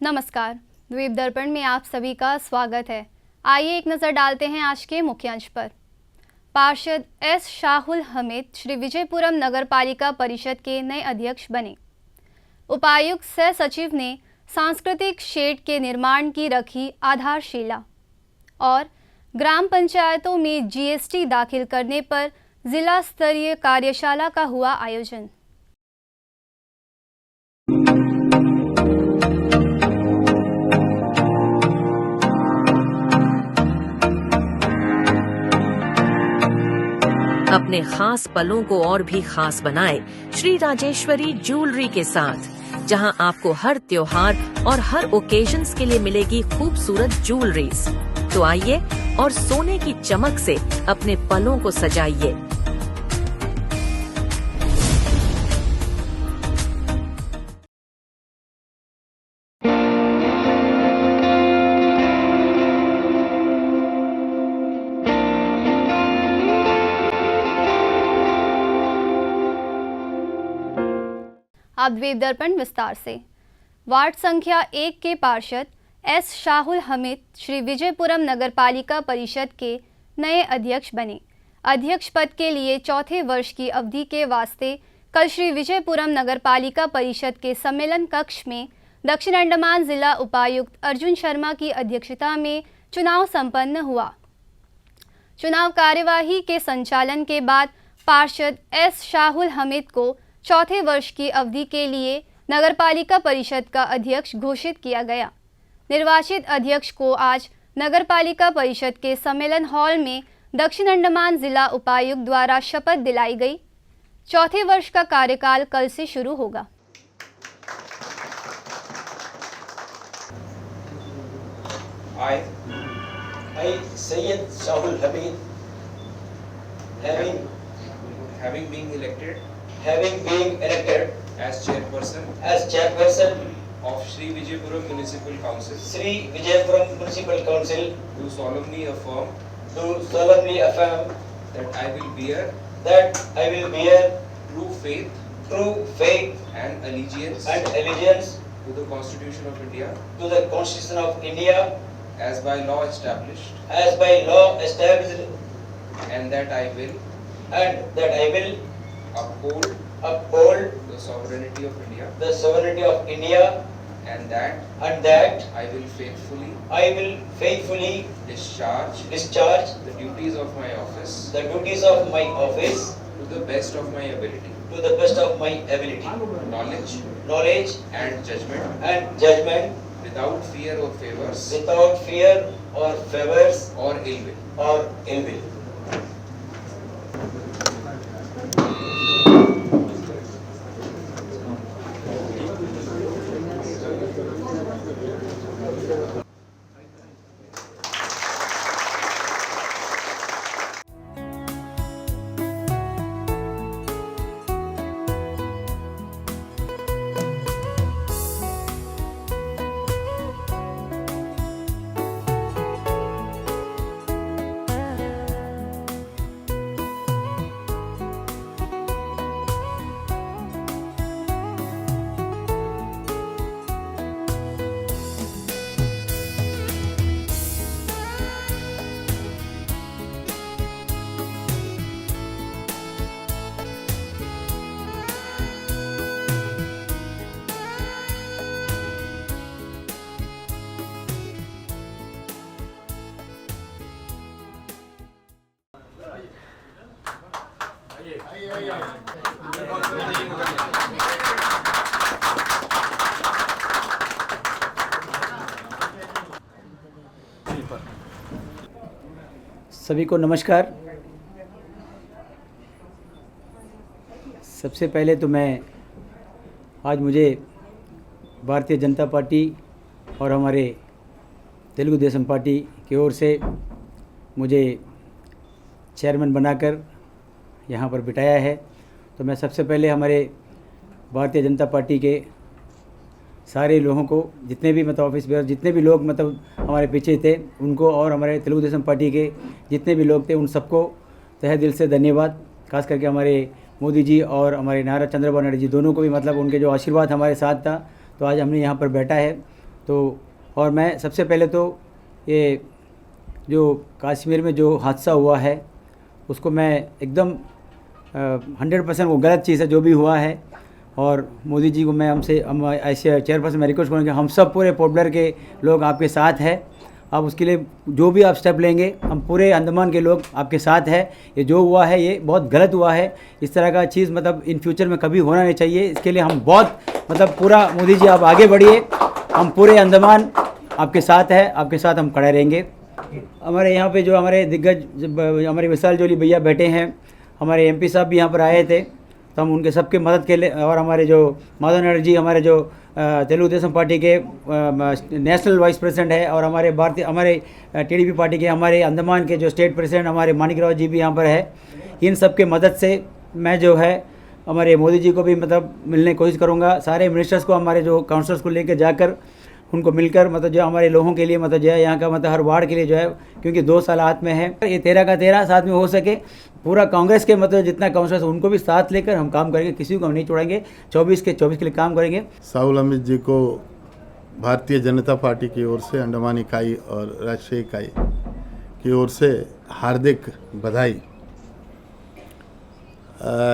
नमस्कार, द्वीप दर्पण में आप सभी का स्वागत है। आइए एक नज़र डालते हैं आज के मुख्य अंश पर। पार्षद एस शाहुल हमीद श्री विजयपुरम नगर पालिका परिषद के नए अध्यक्ष बने। उपायुक्त सह सचिव ने सांस्कृतिक शेड के निर्माण की रखी आधारशिला। और ग्राम पंचायतों में जीएसटी दाखिल करने पर जिला स्तरीय कार्यशाला का हुआ आयोजन। अपने खास पलों को और भी खास बनाए श्री राजेश्वरी ज्वेलरी के साथ, जहां आपको हर त्योहार और हर ओकेजन्स के लिए मिलेगी खूबसूरत ज्वेलरीज। तो आइए और सोने की चमक से अपने पलों को सजाइए। अब द्वीप दर्पण विस्तार से। वार्ड संख्या 1 के पार्षद एस शाहुल हमीद श्री विजयपुरम नगर पालिका परिषद के नए अध्यक्ष बने। अध्यक्ष पद के लिए चौथे वर्ष की अवधि के वास्ते कल श्री विजयपुरम नगर पालिका परिषद के सम्मेलन कक्ष में दक्षिण अंडमान जिला उपायुक्त अर्जुन शर्मा की अध्यक्षता में चुनाव संपन्न हुआ। चुनाव कार्यवाही के संचालन के बाद पार्षद एस शाहुल हमीद को चौथे वर्ष की अवधि के लिए नगरपालिका परिषद का अध्यक्ष घोषित किया गया। निर्वाचित अध्यक्ष को आज नगरपालिका परिषद के सम्मेलन हॉल में दक्षिण अंडमान जिला उपायुक्त द्वारा शपथ दिलाई गई। चौथे वर्ष का कार्यकाल कल से शुरू होगा। I Sayyid Shahul Hamid, having been elected as chairperson of Sri Vijayapuram Municipal Council, Municipal Council, do solemnly affirm that I will bear true faith and allegiance to the Constitution of India, as by law established, and that I will uphold the sovereignty of India, and that I will faithfully discharge the duties of my office the duties of my office to the best of my ability, to the best of my ability, knowledge and judgment, without fear or favors or ill will. सभी को नमस्कार। सबसे पहले तो मैं आज मुझे Bharatiya Janata party और हमारे तेलुगु देशम पार्टी की ओर से मुझे चेयरमैन बनाकर यहाँ पर बिठाया है। तो मैं सबसे पहले हमारे भारतीय जनता पार्टी के सारे लोगों को, जितने भी मतलब ऑफिस बेयर, जितने भी लोग मतलब हमारे पीछे थे उनको, और हमारे तेलुगु देशम पार्टी के जितने भी लोग थे उन सबको तहे दिल से धन्यवाद। खास करके हमारे मोदी जी और हमारे नारा चंद्रबाबू नायडू जी दोनों को भी, मतलब उनके जो आशीर्वाद हमारे साथ था, तो आज हमने यहाँ पर बैठा है। तो और मैं सबसे पहले तो ये जो कश्मीर में जो हादसा हुआ है उसको मैं एकदम 100% वो गलत चीज़ है जो भी हुआ है, और मोदी जी को मैं हम ऐसे चेयरपर्सन मैं रिक्वेस्ट करूँगा कि हम सब पूरे पोर्ट ब्लेयर के लोग आपके साथ हैं। आप उसके लिए जो भी आप स्टेप लेंगे, हम पूरे अंडमान के लोग आपके साथ हैं। ये जो हुआ है ये बहुत गलत हुआ है। इस तरह का चीज़ मतलब इन फ्यूचर में कभी होना नहीं चाहिए। इसके लिए हम बहुत मतलब पूरा, मोदी जी आप आगे बढ़िए, हम पूरे अंडमान आपके साथ है, आपके साथ हम खड़े रहेंगे। हमारे यहाँ पे जो हमारे दिग्गज हमारे विशाल जोली भैया बैठे हैं, हमारे एमपी साहब भी यहाँ पर आए थे, तो हम उनके सबके मदद के लिए, और हमारे जो माधव नायडू जी हमारे जो तेलुगु देशम पार्टी के नेशनल वाइस प्रेसिडेंट है, और हमारे टीडीपी पार्टी के हमारे अंडमान के जो स्टेट प्रेसिडेंट हमारे मानिक राव जी भी यहाँ पर है। इन सब के मदद से मैं जो है हमारे मोदी जी को भी मतलब मिलने की कोशिश करूँगा। सारे मिनिस्टर्स को, हमारे जो काउंसलर्स को लेकर जाकर उनको मिलकर मतलब जो हमारे लोगों के लिए मतलब जो है यहाँ का मतलब हर वार्ड के लिए जो है, क्योंकि 2 साल हाथ में है, ये 13 का 13 साथ में हो सके। पूरा कांग्रेस के मतलब जितना काउंसलर्स उनको भी साथ लेकर हम काम करेंगे, किसी को हम नहीं छोड़ेंगे। 24 के लिए काम करेंगे। साहुल हमीद जी को भारतीय जनता पार्टी की ओर से, अंडमान इकाई और राष्ट्रीय इकाई की ओर से हार्दिक बधाई।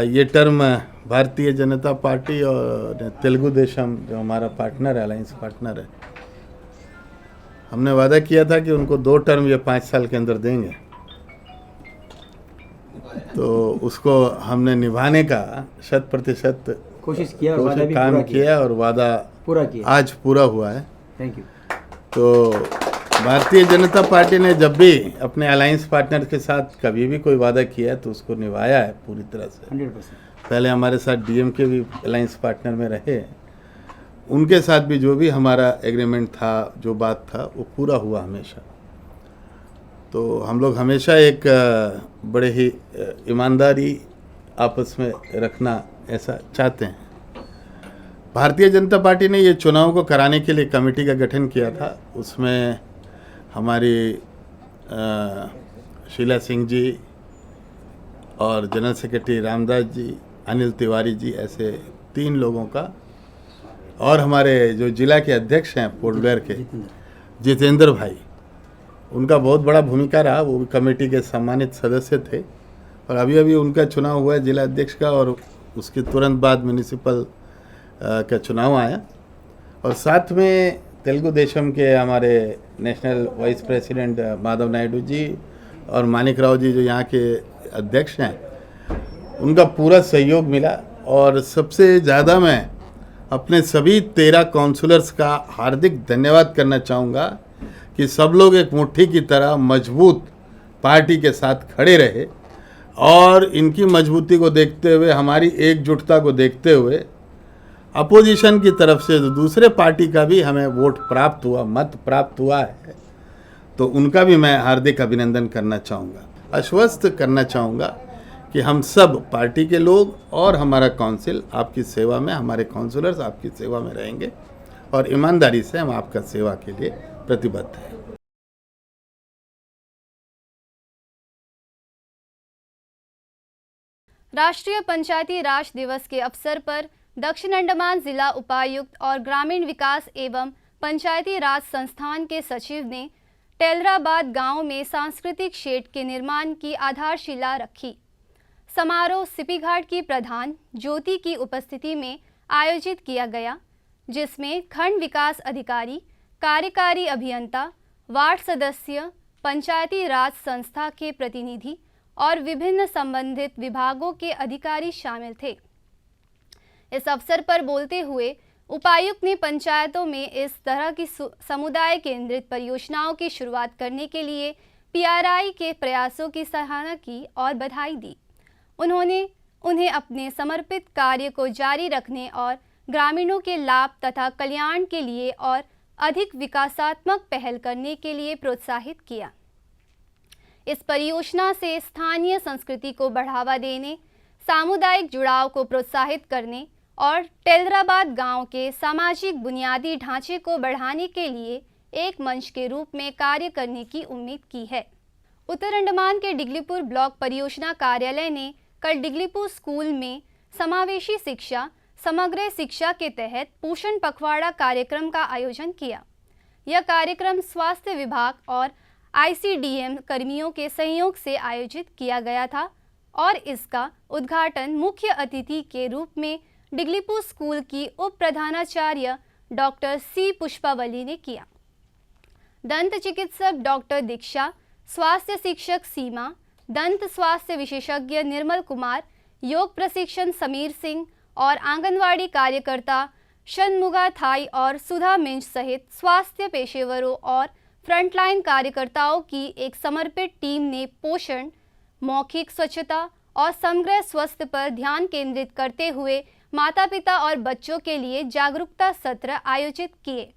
ये टर्म भारतीय जनता पार्टी और तेलुगु देशम जो हमारा पार्टनर है, अलायंस पार्टनर है, हमने वादा किया था कि उनको 2 टर्म ये 5 साल के अंदर देंगे। तो उसको हमने निभाने का 100% कोशिश किया और वादा भी काम किया और वादा पूरा किया, आज पूरा हुआ है। Thank you. तो भारतीय जनता पार्टी ने जब भी अपने अलायंस पार्टनर के साथ कभी भी कोई वादा किया है तो उसको निभाया है पूरी तरह से। 100%। पहले हमारे साथ डीएमके भी अलायंस पार्टनर में रहे, उनके साथ भी जो भी हमारा एग्रीमेंट था, जो बात था, वो पूरा हुआ हमेशा। तो हम लोग हमेशा एक बड़े ही ईमानदारी आपस में रखना ऐसा चाहते हैं। भारतीय जनता पार्टी ने ये चुनाव को कराने के लिए कमेटी का गठन किया था। उसमें हमारी शीला सिंह जी और जनरल सेक्रेटरी रामदास जी, अनिल तिवारी जी, ऐसे 3 लोगों का, और हमारे जो जिला के अध्यक्ष हैं पोर्ट ब्लेयर के जितेंद्र भाई, उनका बहुत बड़ा भूमिका रहा। वो भी कमेटी के सम्मानित सदस्य थे, और अभी अभी उनका चुनाव हुआ है जिला अध्यक्ष का, और उसके तुरंत बाद म्यूनिसिपल का चुनाव आया। और साथ में तेलुगु देशम के हमारे national vice president Madhav Naidu ji और मानिक राव जी जो यहाँ के अध्यक्ष हैं, उनका पूरा सहयोग मिला। और सबसे ज़्यादा मैं अपने सभी 13 काउंसलर्स का हार्दिक धन्यवाद करना चाहूँगा कि सब लोग एक मुट्ठी की तरह मजबूत पार्टी के साथ खड़े रहे, और इनकी मजबूती को देखते हुए, हमारी एकजुटता को देखते हुए, अपोजिशन की तरफ से जो दूसरे पार्टी का भी हमें वोट प्राप्त हुआ, मत प्राप्त हुआ है, तो उनका भी मैं हार्दिक अभिनंदन करना चाहूँगा। आश्वस्त करना चाहूँगा कि हम सब पार्टी के लोग और हमारा काउंसिल आपकी सेवा में, हमारे काउंसलर्स आपकी सेवा में रहेंगे, और ईमानदारी से हम आपका सेवा के लिए प्रतिबद्ध हैं। राष्ट्रीय पंचायती राज दिवस के अवसर पर दक्षिण अंडमान जिला उपायुक्त और ग्रामीण विकास एवं पंचायती राज संस्थान के सचिव ने टेलराबाद गांव में सांस्कृतिक शेड के निर्माण की आधारशिला रखी। समारोह सिपीघाट की प्रधान ज्योति की उपस्थिति में आयोजित किया गया, जिसमें खंड विकास अधिकारी, कार्यकारी अभियंता, वार्ड सदस्य, पंचायती राज संस्था के प्रतिनिधि और विभिन्न संबंधित विभागों के अधिकारी शामिल थे। इस अवसर पर बोलते हुए उपायुक्त ने पंचायतों में इस तरह की समुदाय केंद्रित परियोजनाओं की शुरुआत करने के लिए PRI के प्रयासों की सराहना की और बधाई दी। उन्होंने उन्हें अपने समर्पित कार्य को जारी रखने और ग्रामीणों के लाभ तथा कल्याण के लिए और अधिक विकासात्मक पहल करने के लिए प्रोत्साहित किया। इस परियोजना से स्थानीय संस्कृति को बढ़ावा देने, सामुदायिक जुड़ाव को प्रोत्साहित करने और टेलराबाद गांव के सामाजिक बुनियादी ढांचे को बढ़ाने के लिए एक मंच के रूप में कार्य करने की उम्मीद की है। उत्तर अंडमान के डिगलीपुर ब्लॉक परियोजना कार्यालय ने कल डिगलीपुर स्कूल में समावेशी शिक्षा समग्र शिक्षा के तहत पोषण पखवाड़ा कार्यक्रम का आयोजन किया। यह कार्यक्रम स्वास्थ्य विभाग और ICDM कर्मियों के सहयोग से आयोजित किया गया था और इसका उद्घाटन मुख्य अतिथि के रूप में डिगलीपुर स्कूल की उप प्रधानाचार्य डॉक्टर C पुष्पावली ने किया। दंत चिकित्सक डॉक्टर दीक्षा, स्वास्थ्य शिक्षक सीमा, दंत स्वास्थ्य विशेषज्ञ निर्मल कुमार, योग प्रशिक्षण समीर सिंह और आंगनवाड़ी कार्यकर्ता शनमुगा थाई और सुधा मिंज सहित स्वास्थ्य पेशेवरों और फ्रंटलाइन कार्यकर्ताओं की एक समर्पित टीम ने पोषण, मौखिक स्वच्छता और समग्र स्वास्थ्य पर ध्यान केंद्रित करते हुए माता पिता और बच्चों के लिए जागरूकता सत्र आयोजित किए।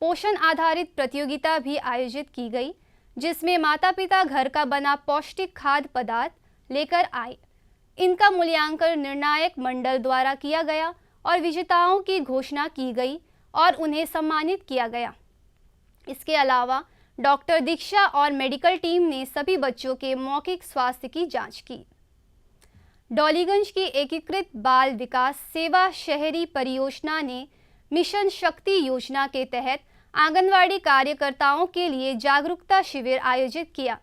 पोषण आधारित प्रतियोगिता भी आयोजित की गई, जिसमें माता पिता घर का बना पौष्टिक खाद्य पदार्थ लेकर आए। इनका मूल्यांकन निर्णायक मंडल द्वारा किया गया और विजेताओं की घोषणा की गई और उन्हें सम्मानित किया गया। इसके अलावा डॉक्टर दीक्षा और मेडिकल टीम ने सभी बच्चों के मौखिक स्वास्थ्य की जांच की। डॉलीगंज की एकीकृत बाल विकास सेवा शहरी परियोजना ने मिशन शक्ति योजना के तहत आंगनवाड़ी कार्यकर्ताओं के लिए जागरूकता शिविर आयोजित किया।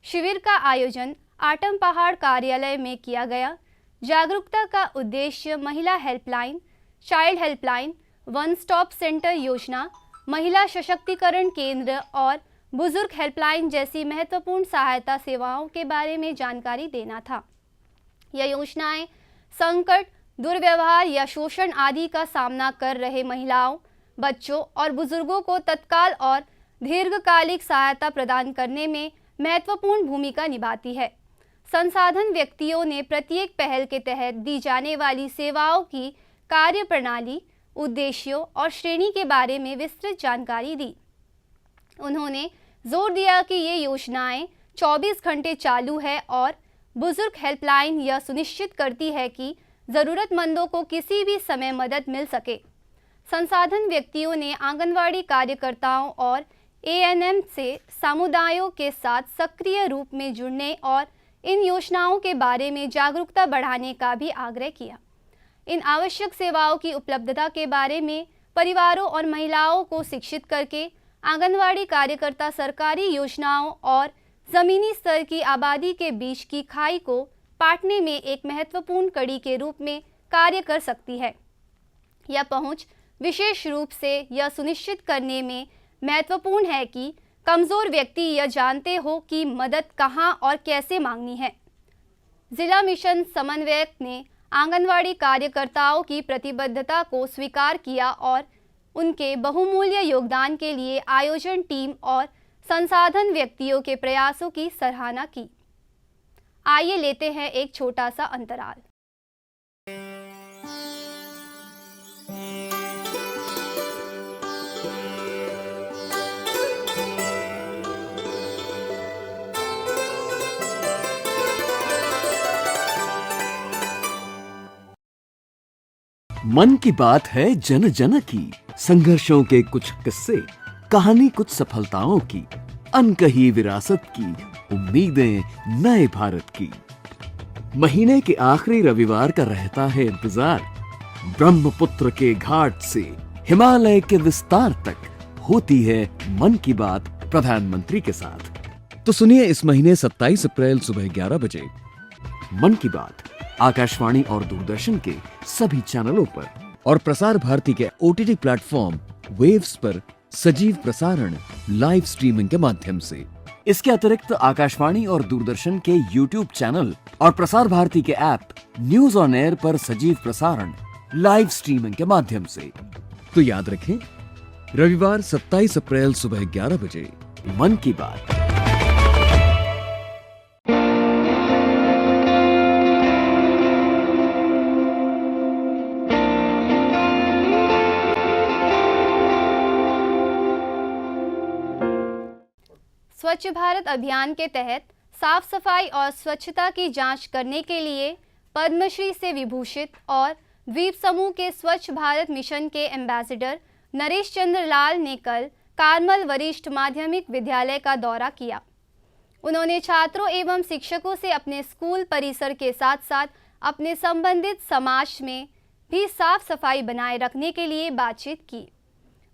शिविर का आयोजन आटम पहाड़ कार्यालय में किया गया। जागरूकता का उद्देश्य महिला helpline, child helpline, one stop centre योजना, महिला सशक्तिकरण केंद्र और बुजुर्ग हेल्पलाइन जैसी महत्वपूर्ण सहायता सेवाओं के बारे में जानकारी देना था। यह योजनाएं संकट, दुर्व्यवहार या शोषण आदि का सामना कर रहे महिलाओं, बच्चों और बुजुर्गों को तत्काल और दीर्घकालिक सहायता प्रदान करने में महत्वपूर्ण भूमिका निभाती है। संसाधन व्यक्तियों ने प्रत्येक पहल के तहत दी जाने वाली सेवाओं की कार्यप्रणाली, उद्देश्यों और श्रेणी के बारे में विस्तृत जानकारी दी। उन्होंने जोर दिया कि ये योजनाएं 24 घंटे चालू है और बुजुर्ग हेल्पलाइन यह सुनिश्चित करती है कि ज़रूरतमंदों को किसी भी समय मदद मिल सके। संसाधन व्यक्तियों ने आंगनवाड़ी कार्यकर्ताओं और ANM से समुदायों के साथ सक्रिय रूप में जुड़ने और इन योजनाओं के बारे में जागरूकता बढ़ाने का भी आग्रह किया। इन आवश्यक सेवाओं की उपलब्धता के बारे में परिवारों और महिलाओं को शिक्षित करके आंगनवाड़ी कार्यकर्ता सरकारी योजनाओं और ज़मीनी स्तर की आबादी के बीच की खाई को पाटने में एक महत्वपूर्ण कड़ी के रूप में कार्य कर सकती है। यह पहुंच विशेष रूप से यह सुनिश्चित करने में महत्वपूर्ण है कि कमज़ोर व्यक्ति यह जानते हो कि मदद कहां और कैसे मांगनी है। जिला मिशन समन्वयक ने आंगनवाड़ी कार्यकर्ताओं की प्रतिबद्धता को स्वीकार किया और उनके बहुमूल्य योगदान के लिए आयोजन टीम और संसाधन व्यक्तियों के प्रयासों की सराहना की। आइए लेते हैं एक छोटा सा अंतराल। मन की बात है जन जन की, संघर्षों के कुछ किस्से, कहानी कुछ सफलताओं की, अनकही विरासत की, उम्मीदें नए भारत की। महीने के आखिरी रविवार का रहता है इंतजार। ब्रह्मपुत्र के घाट से हिमालय के विस्तार तक होती है मन की बात प्रधानमंत्री के साथ। तो सुनिए इस महीने 27 अप्रैल सुबह 11 बजे मन की बात आकाशवाणी और दूरदर्शन के सभी चैनलों पर और प्रसार भारती के OTT प्लेटफॉर्म वेव्स पर सजीव प्रसारण लाइव स्ट्रीमिंग के माध्यम से। इसके अतिरिक्त आकाशवाणी और दूरदर्शन के YouTube चैनल और प्रसार भारती के ऐप न्यूज ऑन एयर पर सजीव प्रसारण लाइव स्ट्रीमिंग के माध्यम से। तो याद रखें, रविवार 27 अप्रैल सुबह 11 बजे मन की बात। स्वच्छ भारत अभियान के तहत साफ सफाई और स्वच्छता की जांच करने के लिए पद्मश्री से विभूषित और द्वीप समूह के स्वच्छ भारत मिशन के एम्बेसडर नरेश चंद्र लाल ने कल कारमल वरिष्ठ माध्यमिक विद्यालय का दौरा किया। उन्होंने छात्रों एवं शिक्षकों से अपने स्कूल परिसर के साथ साथ अपने संबंधित समाज में भी साफ सफाई बनाए रखने के लिए बातचीत की।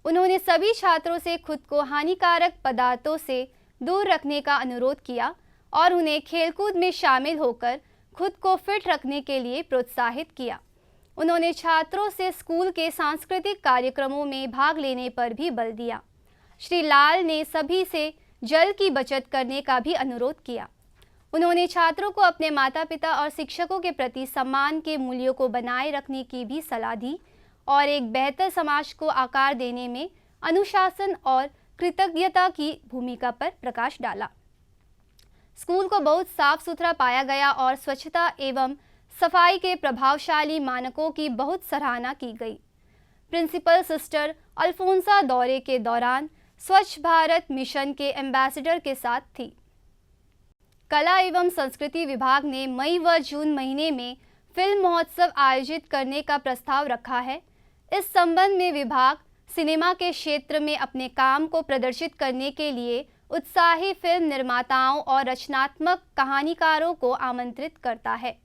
उन्होंने सभी छात्रों से खुद को हानिकारक पदार्थों से दूर रखने का अनुरोध किया और उन्हें खेलकूद में शामिल होकर खुद को फिट रखने के लिए प्रोत्साहित किया। उन्होंने छात्रों से स्कूल के सांस्कृतिक कार्यक्रमों में भाग लेने पर भी बल दिया। श्री लाल ने सभी से जल की बचत करने का भी अनुरोध किया। उन्होंने छात्रों को अपने माता पिता और शिक्षकों के प्रति सम्मान के मूल्यों को बनाए रखने की भी सलाह दी और एक बेहतर समाज को आकार देने में अनुशासन और कृतज्ञता की भूमिका पर प्रकाश डाला। स्कूल को बहुत साफ सुथरा पाया गया और स्वच्छता एवं सफाई के प्रभावशाली मानकों की बहुत सराहना की गई। प्रिंसिपल सिस्टर अल्फोंसा दौरे के दौरान स्वच्छ भारत मिशन के एम्बेसडर के साथ थी। कला एवं संस्कृति विभाग ने मई व जून महीने में फिल्म महोत्सव आयोजित करने का प्रस्ताव रखा है। इस संबंध में विभाग सिनेमा के क्षेत्र में अपने काम को प्रदर्शित करने के लिए उत्साही फिल्म निर्माताओं और रचनात्मक कहानीकारों को आमंत्रित करता है।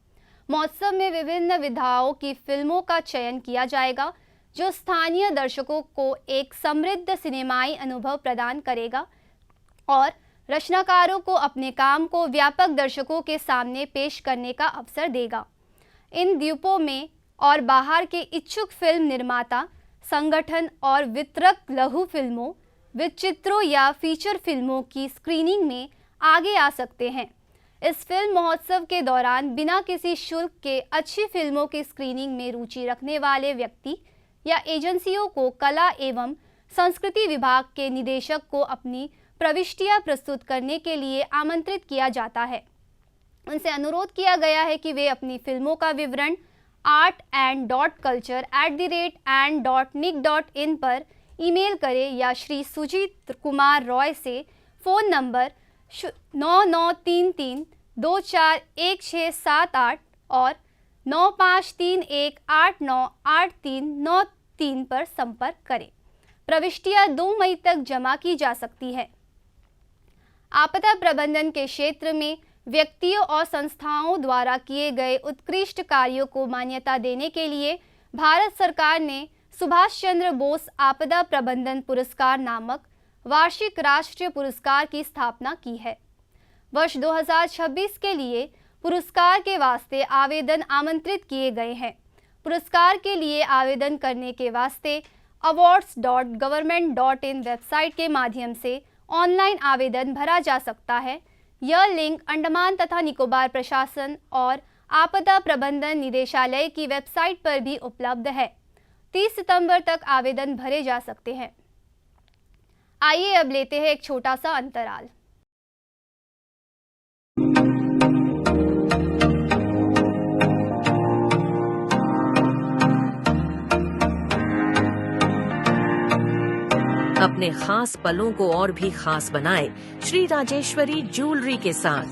महोत्सव में विभिन्न विधाओं की फिल्मों का चयन किया जाएगा जो स्थानीय दर्शकों को एक समृद्ध सिनेमाई अनुभव प्रदान करेगा और रचनाकारों को अपने काम को व्यापक दर्शकों के सामने पेश करने का अवसर देगा। इन द्वीपों में और बाहर के इच्छुक फिल्म निर्माता, संगठन और वितरक लघु फिल्मों, विचित्रों या फीचर फिल्मों की स्क्रीनिंग में आगे आ सकते हैं। इस फिल्म महोत्सव के दौरान बिना किसी शुल्क के अच्छी फिल्मों की स्क्रीनिंग में रुचि रखने वाले व्यक्ति या एजेंसियों को कला एवं संस्कृति विभाग के निदेशक को अपनी प्रविष्टियां प्रस्तुत करने के लिए आमंत्रित किया जाता है। उनसे अनुरोध किया गया है कि वे अपनी फिल्मों का विवरण art&culture@and.nic.in पर ईमेल करें या श्री सुजीत कुमार रॉय से फ़ोन नंबर 9933241678 और 9531898393 पर संपर्क करें। प्रविष्टियां 2 मई तक जमा की जा सकती है। आपदा प्रबंधन के क्षेत्र में व्यक्तियों और संस्थाओं द्वारा किए गए उत्कृष्ट कार्यों को मान्यता देने के लिए भारत सरकार ने सुभाष चंद्र बोस आपदा प्रबंधन पुरस्कार नामक वार्षिक राष्ट्रीय पुरस्कार की स्थापना की है। वर्ष 2026 के लिए पुरस्कार के वास्ते आवेदन आमंत्रित किए गए हैं। पुरस्कार के लिए आवेदन करने के वास्ते awards.government.in वेबसाइट के माध्यम से ऑनलाइन आवेदन भरा जा सकता है। यह लिंक अंडमान तथा निकोबार प्रशासन और आपदा प्रबंधन निदेशालय की वेबसाइट पर भी उपलब्ध है। 30 सितंबर तक आवेदन भरे जा सकते हैं। आइए अब लेते हैं एक छोटा सा अंतराल। अपने खास पलों को और भी खास बनाए श्री राजेश्वरी ज्वेलरी के साथ,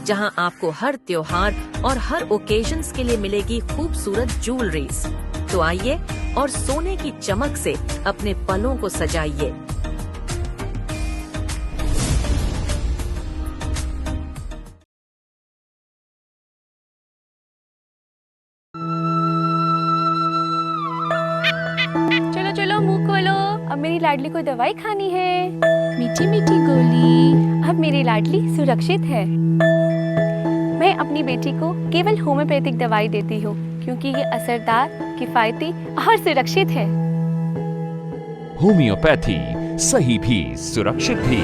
जहां आपको हर त्योहार और हर ओकेजन्स के लिए मिलेगी खूबसूरत ज्वेलरीज। तो आइए और सोने की चमक से अपने पलों को सजाइए। चलो चलो मुंह खोलो, अब मेरी लाडली को दवाई खानी है। मीठी मीठी गोली, अब मेरी लाडली सुरक्षित है। मैं अपनी बेटी को केवल होम्योपैथिक दवाई देती हूँ क्योंकि ये असरदार, किफायती और सुरक्षित है। होम्योपैथी, सही भी सुरक्षित भी।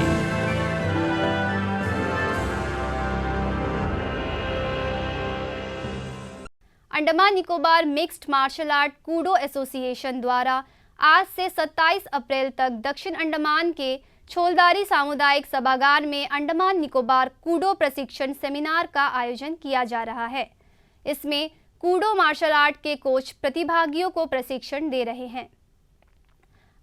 Andaman Nicobar mixed martial art kudo association द्वारा आज से 27 अप्रैल तक दक्षिण अंडमान के छोलदारी सामुदायिक सभागार में अंडमान निकोबार कूडो प्रशिक्षण सेमिनार का आयोजन किया जा रहा है। इसमें कूडो मार्शल आर्ट के कोच प्रतिभागियों को प्रशिक्षण दे रहे हैं।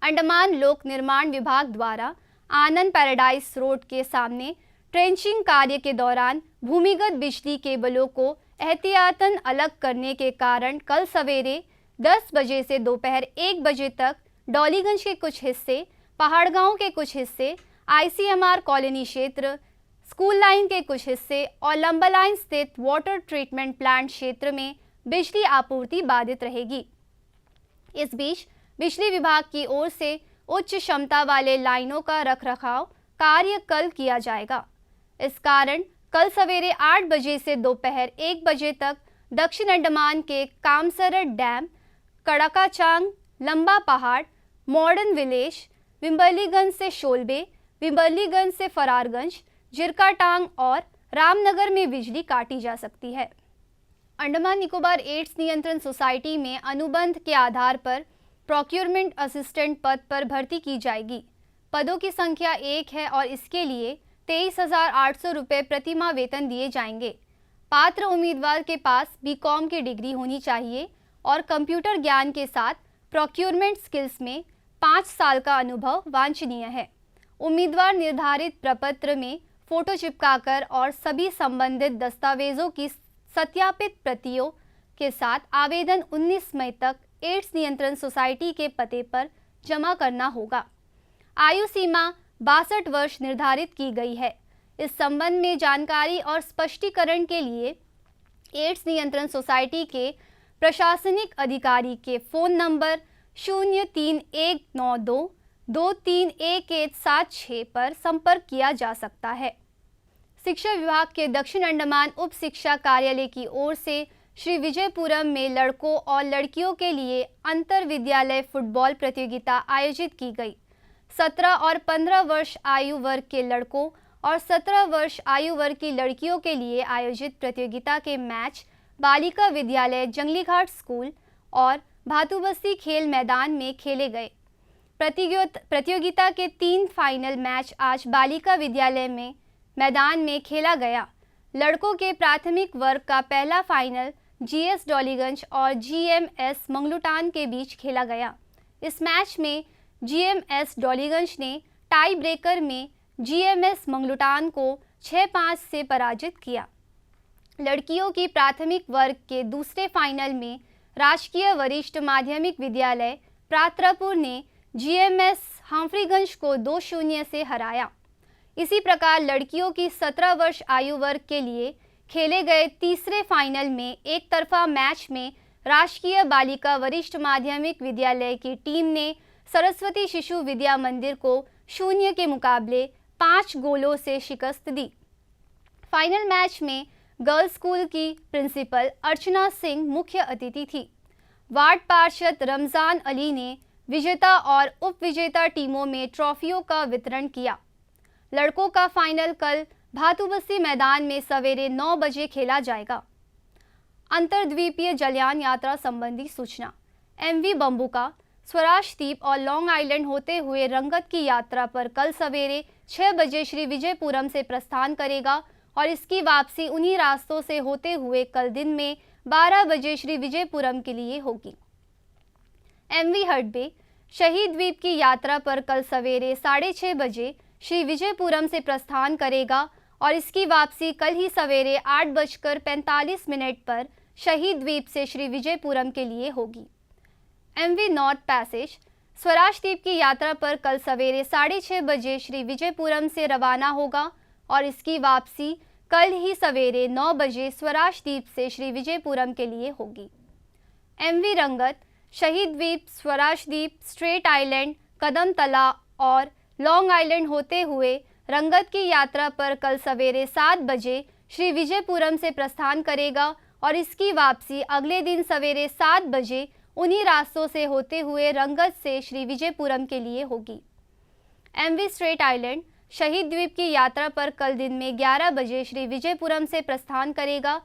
अंडमान लोक निर्माण विभाग द्वारा आनंद पैराडाइज रोड के सामने ट्रेंचिंग कार्य के दौरान भूमिगत बिजली केबलों को एहतियातन अलग करने के कारण कल सवेरे 10 बजे से दोपहर 1 बजे तक डॉलीगंज के कुछ हिस्से, पहाड़गांव के कुछ हिस्से, ICMR कॉलोनी क्षेत्र, स्कूल लाइन के कुछ हिस्से और लंबा लाइन स्थित वाटर ट्रीटमेंट प्लांट क्षेत्र में बिजली आपूर्ति बाधित रहेगी। इस बीच बिजली विभाग की ओर से उच्च क्षमता वाले लाइनों का रखरखाव कार्य कल किया जाएगा। इस कारण कल सवेरे 8 बजे से दोपहर 1 बजे तक दक्षिण अंडमान के कामसरट डैम, कड़काचांग, लंबा पहाड़, मॉडर्न विलेज, विम्बरलीगंज से शोलबे, विम्बरलीगंज से फरारगंज, जिरकाटांग और रामनगर में बिजली काटी जा सकती है। अंडमान निकोबार एड्स नियंत्रण सोसाइटी में अनुबंध के आधार पर प्रोक्योरमेंट असिस्टेंट पद पर भर्ती की जाएगी। पदों की संख्या 1 है और इसके लिए 23,800 रुपये प्रति माह वेतन दिए जाएंगे। पात्र उम्मीदवार के पास BCom की डिग्री होनी चाहिए और कंप्यूटर ज्ञान के साथ प्रोक्योरमेंट स्किल्स में 5 साल का अनुभव वांछनीय है। उम्मीदवार निर्धारित प्रपत्र में फोटो चिपकाकर और सभी संबंधित दस्तावेजों की सत्यापित प्रतियों के साथ आवेदन 19 मई तक एड्स नियंत्रण सोसाइटी के पते पर जमा करना होगा। आयु सीमा 62 वर्ष निर्धारित की गई है। इस संबंध में जानकारी और स्पष्टीकरण के लिए एड्स नियंत्रण सोसाइटी के प्रशासनिक अधिकारी के फ़ोन नंबर 03192 231176 पर संपर्क किया जा सकता है। शिक्षा विभाग के दक्षिण अंडमान उप शिक्षा कार्यालय की ओर से श्री विजयपुरम में लड़कों और लड़कियों के लिए अंतर विद्यालय फुटबॉल प्रतियोगिता आयोजित की गई। 17 और 15 वर्ष आयु वर्ग के लड़कों और 17 वर्ष आयु वर्ग की लड़कियों के लिए आयोजित प्रतियोगिता के मैच बालिका विद्यालय जंगलीघाट स्कूल और भातुबस्ती खेल मैदान में खेले गए। प्रतियोगिता के 3 फाइनल मैच आज बालिका विद्यालय में मैदान में खेला गया। लड़कों के प्राथमिक वर्ग का पहला फाइनल GS डॉलीगंज और GMS मंगलुटान के बीच खेला गया। इस मैच में GMS डॉलीगंज ने टाई ब्रेकर में GMS मंगलुटान को 6-5 से पराजित किया। लड़कियों की प्राथमिक वर्ग के दूसरे फाइनल में राजकीय वरिष्ठ माध्यमिक विद्यालय प्रात्रपुर ने GMS हम्फ्रीगंज को 2-0 से हराया। इसी प्रकार लड़कियों की 17 वर्ष आयु वर्ग के लिए खेले गए तीसरे फाइनल में एक तरफा मैच में राजकीय बालिका वरिष्ठ माध्यमिक विद्यालय की टीम ने सरस्वती शिशु विद्या मंदिर को 0 के मुकाबले 5 गोलों से शिकस्त दी। फाइनल मैच में गर्ल्स स्कूल की प्रिंसिपल अर्चना सिंह मुख्य अतिथि थी। वार्ड पार्षद रमजान अली ने विजेता और उप विजेता टीमों में ट्रॉफियों का वितरण किया। लड़कों का फाइनल कल भातुबस्ती मैदान में सवेरे 9 बजे खेला जाएगा। अंतर्द्वीपीय जलयान यात्रा संबंधी सूचना। MV बम्बुका स्वराज द्वीप और लॉन्ग आइलैंड होते हुए रंगत की यात्रा पर कल सवेरे 6 बजे श्री विजयपुरम से प्रस्थान करेगा और इसकी वापसी उन्हीं रास्तों से होते हुए कल दिन में 12 बजे श्री विजयपुरम के लिए होगी। MV हडबे शहीद द्वीप की यात्रा पर कल सवेरे 6:30 बजे श्री विजयपुरम से प्रस्थान करेगा और इसकी वापसी कल ही सवेरे 8:45 पर शहीद द्वीप से श्री विजयपुरम के लिए होगी। MV नॉर्थ पैसेज स्वराज द्वीप की यात्रा पर कल सवेरे 6:30 बजे श्री विजयपुरम से रवाना होगा और इसकी वापसी कल ही सवेरे 9 बजे स्वराज द्वीप से श्री विजयपुरम के लिए होगी। MV रंगत शहीद द्वीप, स्वराज द्वीप, स्ट्रेट आइलैंड, कदम तला और लॉन्ग आइलैंड होते हुए रंगत की यात्रा पर कल सवेरे 7 बजे श्री विजयपुरम से प्रस्थान करेगा और इसकी वापसी अगले दिन सवेरे 7 बजे उन्हीं रास्तों से होते हुए रंगत से श्री विजयपुरम के लिए होगी। MV स्ट्रेट आइलैंड शहीद द्वीप की यात्रा पर कल दिन में 11 बजे श्री विजयपुरम से प्रस्थान करेगा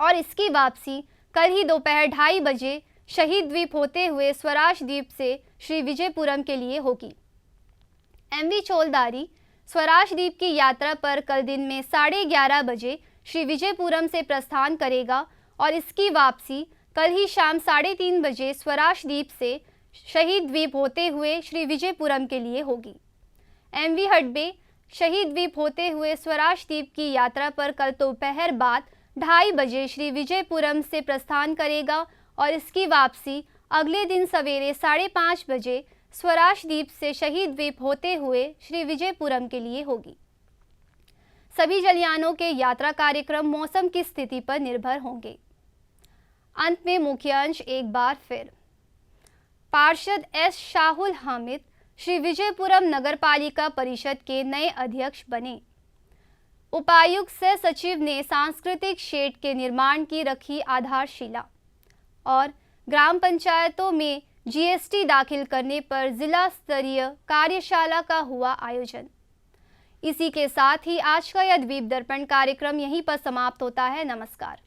और इसकी वापसी कल ही दोपहर 2:30 बजे शहीद द्वीप होते हुए स्वराज द्वीप से श्री विजयपुरम के लिए होगी। एमवी चोलदारी स्वराज द्वीप की यात्रा पर कल दिन में 11:30 बजे श्री विजयपुरम से प्रस्थान करेगा और इसकी वापसी कल ही शाम 3:30 बजे स्वराज द्वीप से शहीद द्वीप होते हुए श्री विजयपुरम के लिए होगी। एमवी हडबे शहीद द्वीप होते हुए स्वराज द्वीप की यात्रा पर कल दोपहर बाद 2:30 बजे श्री विजयपुरम से प्रस्थान करेगा और इसकी वापसी अगले दिन सवेरे 5:30 बजे स्वराज द्वीप से शहीद द्वीप होते हुए श्री विजयपुरम के लिए होगी। सभी जलयानों के यात्रा कार्यक्रम मौसम की स्थिति पर निर्भर होंगे। अंत में मुख्य अंश एक बार फिर। पार्षद एस शाहुल हामिद श्री विजयपुरम नगरपालिका परिषद के नए अध्यक्ष बने। उपायुक्त सह सचिव ने सांस्कृतिक शेड के निर्माण की रखी आधारशिला। और ग्राम पंचायतों में जीएसटी दाखिल करने पर जिला स्तरीय कार्यशाला का हुआ आयोजन। इसी के साथ ही आज का यह द्वीप दर्पण कार्यक्रम यहीं पर समाप्त होता है। नमस्कार।